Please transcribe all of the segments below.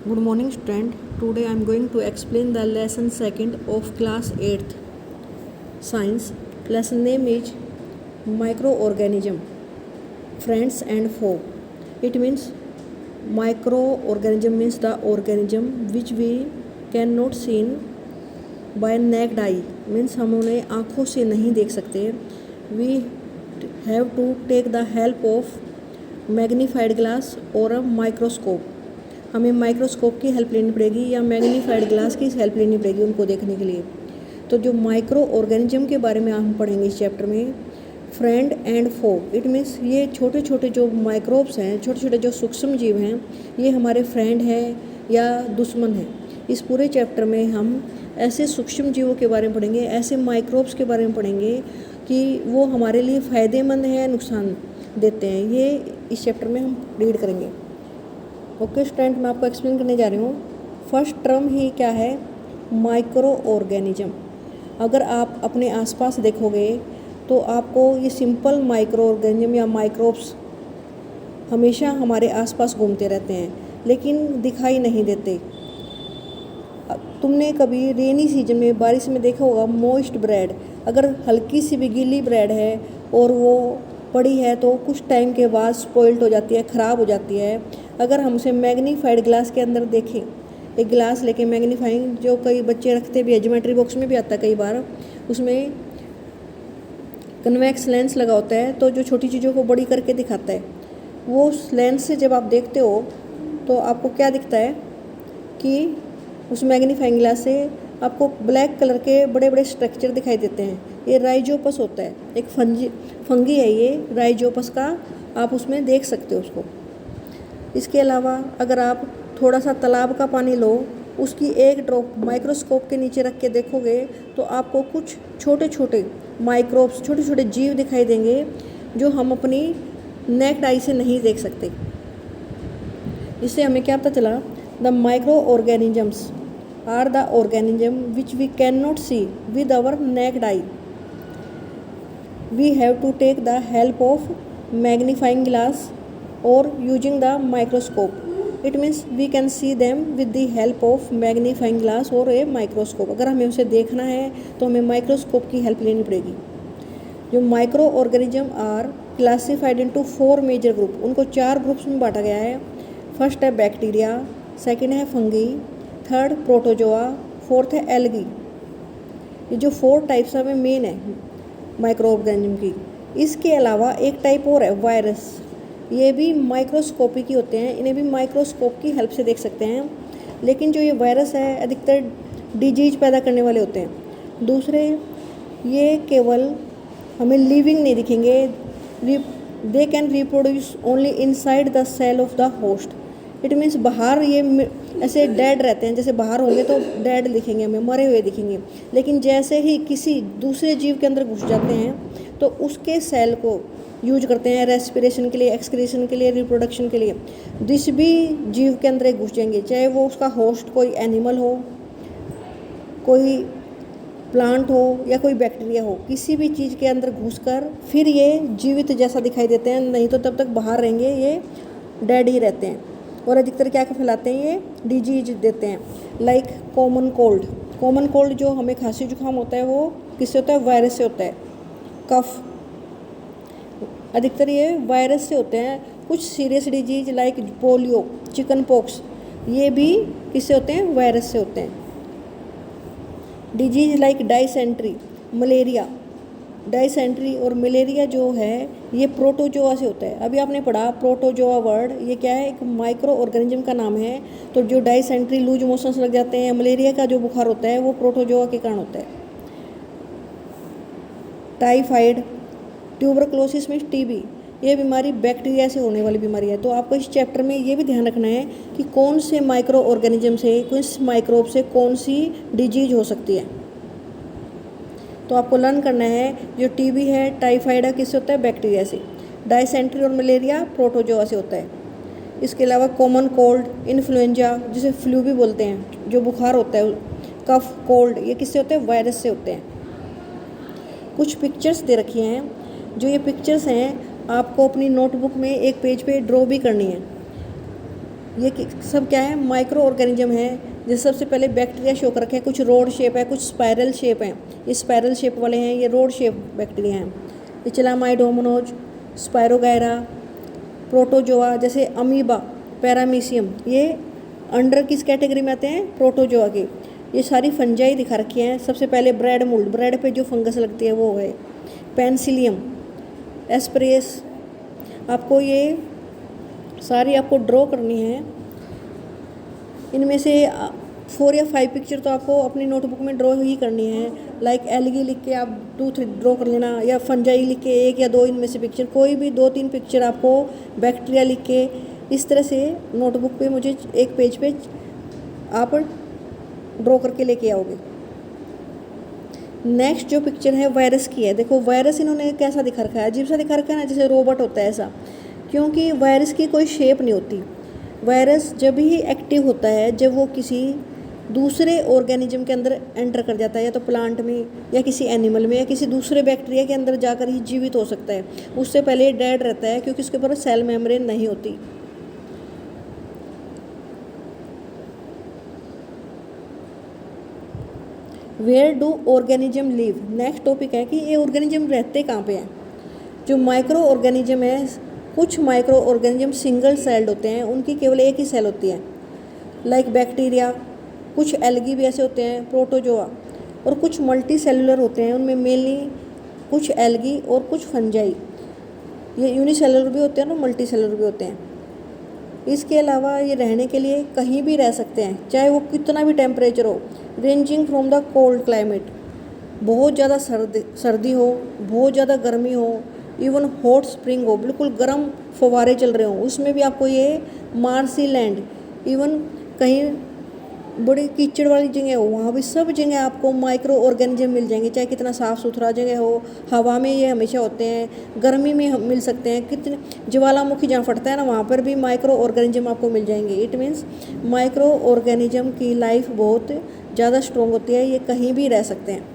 Good morning, student. Today I am going to explain the lesson 2nd of class 8th science. Lesson name is microorganism, friends and foe. It means microorganism means the organism which we cannot see by naked eye, means हम उन्हें आँखों से नहीं देख सकते. We have to take the help of magnified glass और a microscope. हमें microscope की हेल्प लेनी पड़ेगी या मैग्नीफाइड ग्लास की हेल्प लेनी पड़ेगी उनको देखने के लिए. तो जो माइक्रो ऑर्गेनिज्म के बारे में हम पढ़ेंगे इस चैप्टर में, friend and foe. It means ये छोटे छोटे जो माइक्रोब्स हैं, छोटे छोटे जो सूक्ष्म जीव हैं, ये हमारे फ्रेंड हैं या दुश्मन हैं. इस पूरे चैप्टर में हम ऐसे सूक्ष्म जीवों के बारे में पढ़ेंगे, ऐसे माइक्रोब्स के बारे में पढ़ेंगे कि वो हमारे लिए फ़ायदेमंद हैं, नुकसान देते हैं. ये इस चैप्टर में हम रीड करेंगे. ओके स्टूडेंट, मैं आपको एक्सप्लेन करने जा रही हूँ. फर्स्ट टर्म ही क्या है? Micro organism. अगर आप अपने आसपास देखोगे तो आपको ये सिंपल माइक्रो ऑर्गेनिज्म या माइक्रोब्स हमेशा हमारे आसपास घूमते रहते हैं लेकिन दिखाई नहीं देते. तुमने कभी रेनी सीजन में, बारिश में देखा होगा मॉइस्ट ब्रेड. अगर हल्की सी भी गीली ब्रेड है और वो पड़ी है तो कुछ टाइम के बाद स्पॉइल्ड हो जाती है, ख़राब हो जाती है. अगर हम उसे मैग्नीफाइड ग्लास के अंदर देखें, एक गिलास लेके मैग्नीफाइंग, जो कई बच्चे रखते भी है, ज्योमेट्री बॉक्स में भी आता है कई बार, उसमें कन्वेक्स लेंस लगा होता है तो जो छोटी चीज़ों को बड़ी करके दिखाता है. वो उस लेंस से जब आप देखते हो तो आपको क्या दिखता है कि उस मैग्नीफाइंग ग्लास से आपको ब्लैक कलर के बड़े बड़े स्ट्रक्चर दिखाई देते हैं. ये राइजोपस होता है, एक फंगी है ये राइजोपस का. आप उसमें देख सकते हो उसको. इसके अलावा अगर आप थोड़ा सा तालाब का पानी लो, उसकी एक ड्रॉप माइक्रोस्कोप के नीचे रख के देखोगे तो आपको कुछ छोटे छोटे माइक्रोब्स, छोटे छोटे जीव दिखाई देंगे जो हम अपनी नेक्ड आई से नहीं देख सकते. इससे हमें क्या पता चला? The micro organisms are the organism which we can not see with our naked eye. We have to take the help of magnifying glass or using the microscope. It means we can see them with the help of magnifying glass or a microscope. अगर हमें उसे देखना है तो हमें microscope की help लेनी पड़ेगी. जो micro organism are classified into 4 major group. उनको 4 ग्रुप्स में बांटा गया है. फर्स्ट है बैक्टीरिया, सेकंड है फंगी, थर्ड प्रोटोजोआ, फोर्थ है एल्गी. ये जो 4 टाइप्स हैं मेन है माइक्रो ऑर्गेनिज्म की. इसके अलावा एक टाइप और है वायरस. ये भी माइक्रोस्कोपी की होते हैं, इन्हें भी माइक्रोस्कोप की हेल्प से देख सकते हैं. लेकिन जो ये वायरस है अधिकतर डिजीज पैदा करने वाले होते हैं. दूसरे, ये केवल हमें लिविंग नहीं दिखेंगे. They can reproduce only inside the cell of the host. It means बाहर ये ऐसे डेड रहते हैं, जैसे बाहर होंगे तो डेड दिखेंगे, हमें मरे हुए दिखेंगे. लेकिन जैसे ही किसी दूसरे जीव के अंदर घुस जाते हैं तो उसके सेल को यूज करते हैं रेस्पिरेशन के लिए, एक्सक्रीशन के लिए, रिप्रोडक्शन के लिए. जिस भी जीव के अंदर घुस जाएंगे, चाहे वो उसका होस्ट कोई एनिमल हो, कोई प्लांट हो या कोई बैक्टीरिया हो, किसी भी चीज़ के अंदर घुसकर फिर ये जीवित जैसा दिखाई देते हैं. नहीं तो तब तक बाहर रहेंगे, ये डेड ही रहते हैं. और अधिकतर क्या फैलाते हैं? ये डिजीज देते हैं. Like common cold. Common cold जो हमें खांसी जुकाम होता है वो किससे होता है? वायरस से होता है. कफ अधिकतर ये वायरस से होते हैं. कुछ serious disease like polio, chicken pox, ये भी किससे होते हैं? वायरस से होते हैं. Disease like dysentery, malaria. Dysentery और मलेरिया जो है ये प्रोटोजोआ से होता है. अभी आपने पढ़ा प्रोटोजोआ वर्ड, ये क्या है? एक माइक्रो ऑर्गेनिज्म का नाम है. तो जो डाइसेंट्री, लूज मोशंस लग जाते हैं, मलेरिया का जो बुखार होता है वो प्रोटोजोआ के कारण होता है. टाइफाइड, ट्यूबरक्लोसिस में टीबी, ये बीमारी बैक्टीरिया से होने वाली बीमारी है. तो आपको इस चैप्टर में ये भी ध्यान रखना है कि कौन से माइक्रो ऑर्गेनिज्म से, किस माइक्रोब से कौन सी डिजीज हो सकती है. तो आपको लर्न करना है. जो टीबी है, टाइफाइड है, किससे होता है? बैक्टीरिया से. डाइसेंट्री और मलेरिया प्रोटोजोआ से होता है. इसके अलावा कॉमन कोल्ड, इन्फ्लुएंजा, जिसे फ्लू भी बोलते हैं, जो बुखार होता है, कफ, कोल्ड, ये किससे होते हैं? वायरस से होते हैं. कुछ पिक्चर्स दे रखी हैं. जो ये पिक्चर्स हैं आपको अपनी नोटबुक में एक पेज पे ड्रॉ भी करनी है. ये सब क्या है, माइक्रो ऑर्गेनिज्म है। जैसे सबसे पहले बैक्टीरिया शो कर रखे हैं, कुछ रोड शेप है, कुछ स्पायरल शेप है। ये स्पायरल शेप वाले हैं, ये रोड शेप बैक्टीरिया हैं। ये चलामाइड, होमोनोज, स्पायरोगायरा, प्रोटोजोआ जैसे अमीबा, पैरामीशियम, ये अंडर किस कैटेगरी में आते हैं, प्रोटोजोआ के। ये सारी फंजाई दिखा रखी हैं। सबसे पहले ब्रेड मोल्ड, ब्रेड पे जो फंगस लगती है वो है। पेंसिलियम, एस्परेस, आपको ये सारी आपको ड्रॉ करनी है। इनमें से 4 या 5 पिक्चर तो आपको अपनी नोटबुक में ड्रॉ ही करनी है। लाइक एलगी लिख के आप 2-3 ड्रॉ कर लेना, या फंजाई लिख के 1 या 2 इनमें से पिक्चर, कोई भी 2-3 पिक्चर आपको बैक्टीरिया लिख के इस तरह से नोटबुक पे मुझे एक पेज पे आप ड्रॉ करके लेके आओगे। नेक्स्ट जो पिक्चर है वायरस की है। देखो वायरस इन्होंने कैसा दिखा रखा है, अजीब सा दिखा रखा है ना, जैसे रोबोट होता है ऐसा, क्योंकि वायरस की कोई शेप नहीं होती। वायरस जब ही एक्टिव होता है जब वो किसी दूसरे ऑर्गेनिज्म के अंदर एंटर कर जाता है, या तो प्लांट में या किसी एनिमल में या किसी दूसरे बैक्टीरिया के अंदर जाकर ही जीवित हो सकता है। उससे पहले ये डेड रहता है, क्योंकि उसके ऊपर सेल मेम्ब्रेन नहीं होती। Where do organism live, next topic है कि ये ऑर्गेनिज्म रहते कहाँ पे हैं। जो माइक्रो ऑर्गेनिज्म है, कुछ माइक्रो ऑर्गेनिज्म सिंगल सेल्ड होते हैं, उनकी केवल एक ही सेल होती है, लाइक बैक्टीरिया। कुछ एल्गी भी ऐसे होते हैं, प्रोटोजोआ। और कुछ मल्टी सेलुलर होते हैं, उनमें मेनली कुछ एल्गी और कुछ फंजाई। ये यूनिसेलुलर भी होते हैं और मल्टी सेलुलर भी होते हैं। इसके अलावा ये रहने के लिए कहीं भी रह सकते हैं, चाहे वो कितना भी टेम्परेचर हो, ranging from the cold climate, बहुत ज़्यादा सर्दी हो, बहुत ज़्यादा गर्मी हो, इवन हॉट स्प्रिंग हो, बिल्कुल गर्म फव्वारे चल रहे हों, उसमें भी आपको ये मार्सी लैंड, इवन कहीं बड़ी कीचड़ वाली जगह हो, वहाँ भी सब जगह आपको माइक्रो ऑर्गेनिज्म मिल जाएंगे। चाहे कितना साफ़ सुथरा जगह हो, हवा में ये हमेशा होते हैं, गर्मी में हम मिल सकते हैं। कितने ज्वालामुखी जहाँ फटता है ना, वहाँ पर भी माइक्रो ऑर्गेनिज्म आपको मिल जाएंगे। इट मीन्स माइक्रो ऑर्गेनिज्म की लाइफ बहुत ज़्यादा स्ट्रॉन्ग होती है, ये कहीं भी रह सकते हैं।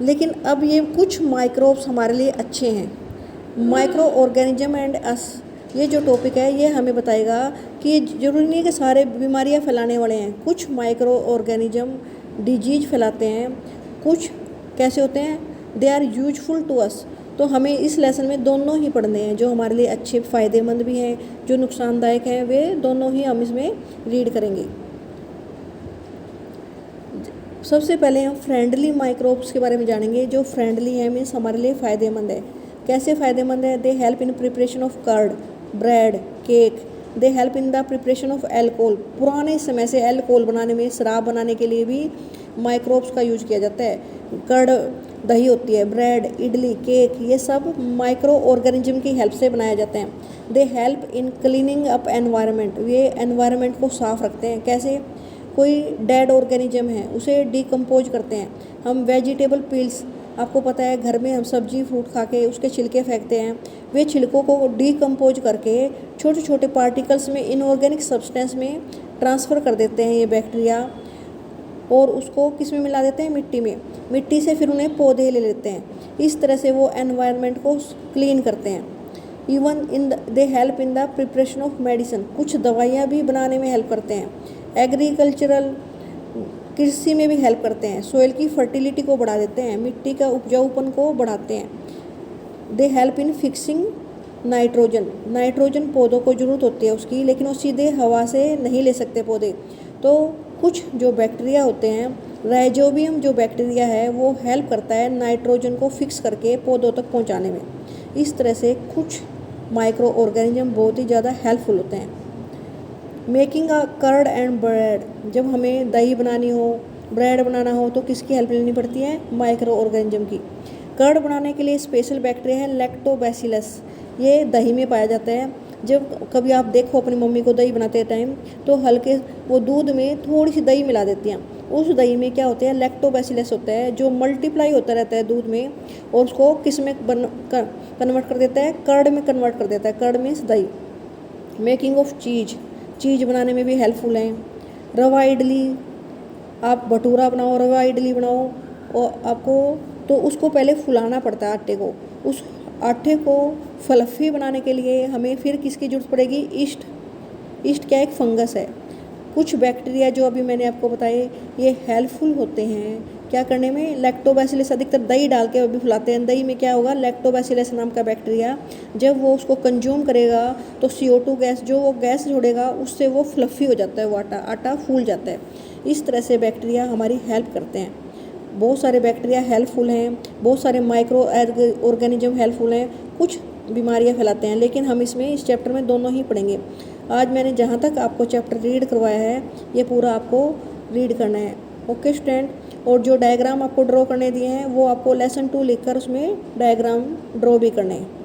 लेकिन अब ये कुछ माइक्रोब्स हमारे लिए अच्छे हैं। माइक्रो ऑर्गेनिज्म एंड अस, ये जो टॉपिक है ये हमें बताएगा कि ज़रूरी नहीं है कि सारे बीमारियां फैलाने वाले हैं। कुछ माइक्रो ऑर्गेनिज्म डिजीज फैलाते हैं, कुछ कैसे होते हैं, they are useful to us. तो हमें इस लेसन में दोनों ही पढ़ने हैं, जो हमारे लिए अच्छे फ़ायदेमंद भी हैं, जो नुकसानदायक हैं, वे दोनों ही हम इसमें रीड करेंगे। सबसे पहले हम फ्रेंडली माइक्रोब्स के बारे में जानेंगे। जो फ्रेंडली है मीन्स हमारे लिए फ़ायदेमंद है। कैसे फ़ायदेमंद है, they help in preparation of curd, bread, cake. They help in the preparation of alcohol, पुराने समय से एल्कोहल बनाने में, शराब बनाने के लिए भी माइक्रोब्स का यूज किया जाता है। कर्ड दही होती है, ब्रेड, इडली, केक, ये सब माइक्रो ऑर्गेनिज्म की हेल्प से बनाए जाते हैं। दे हेल्प इन क्लीनिंग अप एनवायरनमेंट, ये एनवायरनमेंट को साफ रखते हैं। कैसे, कोई डेड ऑर्गेनिज्म है उसे डिकम्पोज करते हैं। हम वेजिटेबल पील्स, आपको पता है घर में हम सब्जी फ्रूट खा के उसके छिलके फेंकते हैं, वे छिलकों को डिकम्पोज करके छोटे छोटे पार्टिकल्स में, इनऑर्गेनिक सब्सटेंस में ट्रांसफ़र कर देते हैं ये बैक्टीरिया, और उसको किस में मिला देते हैं, मिट्टी में। मिट्टी से फिर उन्हें पौधे ले लेते हैं। इस तरह से वो एनवायरनमेंट को क्लीन करते हैं। Even they help in the preparation of medicine, कुछ दवाइयाँ भी बनाने में हेल्प करते हैं। एग्रीकल्चरल, कृषि में भी हेल्प करते हैं। सोइल की फर्टिलिटी को बढ़ा देते हैं, मिट्टी का उपजाऊपन को बढ़ाते हैं। दे हेल्प इन फिक्सिंग नाइट्रोजन, नाइट्रोजन पौधों को ज़रूरत होती है उसकी, लेकिन वो सीधे हवा से नहीं ले सकते पौधे। तो कुछ जो बैक्टीरिया होते हैं, राइजोबियम जो बैक्टीरिया है वो हेल्प करता है नाइट्रोजन को फिक्स करके पौधों तक पहुंचाने में। इस तरह से कुछ माइक्रो ऑर्गेनिज्म बहुत ही ज़्यादा हेल्पफुल होते हैं। Making a curd and bread, जब हमें दही बनानी हो, ब्रेड बनाना हो, तो किसकी हेल्प लेनी पड़ती है, माइक्रो ऑर्गेनिज्म की। कर्ड बनाने के लिए स्पेशल बैक्टीरिया है लैक्टोबैसिलस, ये दही में पाया जाता है। जब कभी आप देखो अपनी मम्मी को दही बनाते टाइम, तो हल्के वो दूध में थोड़ी सी दही मिला देती हैं। उस दही में क्या होता है, लैक्टोबैसिलस होता है, जो मल्टीप्लाई होता रहता है दूध में, और उसको किस में कन्वर्ट कर देता है, कर्ड में कन्वर्ट कर देता है। कर्ड मीन्स दही। मेकिंग ऑफ चीज़ बनाने में भी हेल्पफुल हैं। रवा इडली, आप भटूरा बनाओ, रवा इडली बनाओ, और आपको तो उसको पहले फुलाना पड़ता है आटे को। उस आटे को फ्लफ़ी बनाने के लिए हमें फिर किसकी ज़रूरत पड़ेगी, ईस्ट ईस्ट क्या एक फंगस है। कुछ बैक्टीरिया जो अभी मैंने आपको बताए ये हेल्पफुल होते हैं क्या करने में, लैक्टोबैसिलस अधिकतर दही डाल के अभी फुलाते हैं। दही में क्या होगा, लैक्टोबैसिलस नाम का बैक्टीरिया जब वो उसको कंज्यूम करेगा तो CO2 गैस जो वो गैस छोड़ेगा उससे वो फ्लफ़ी हो जाता है, वो आटा फूल जाता है। इस तरह से बैक्टीरिया हमारी हेल्प करते हैं। बहुत सारे बैक्टीरिया हेल्पफुल हैं, बहुत सारे माइक्रो ऑर्गेनिज्म हेल्पफुल हैं, कुछ बीमारियां फैलाते हैं, लेकिन हम इसमें इस चैप्टर में दोनों ही पढ़ेंगे। आज मैंने जहाँ तक आपको चैप्टर रीड करवाया है ये पूरा आपको रीड करना है। ओके स्टूडेंट, और जो डायग्राम आपको ड्रॉ करने दिए हैं वो आपको लेसन 2 लिखकर उसमें डायग्राम ड्रॉ भी करने हैं।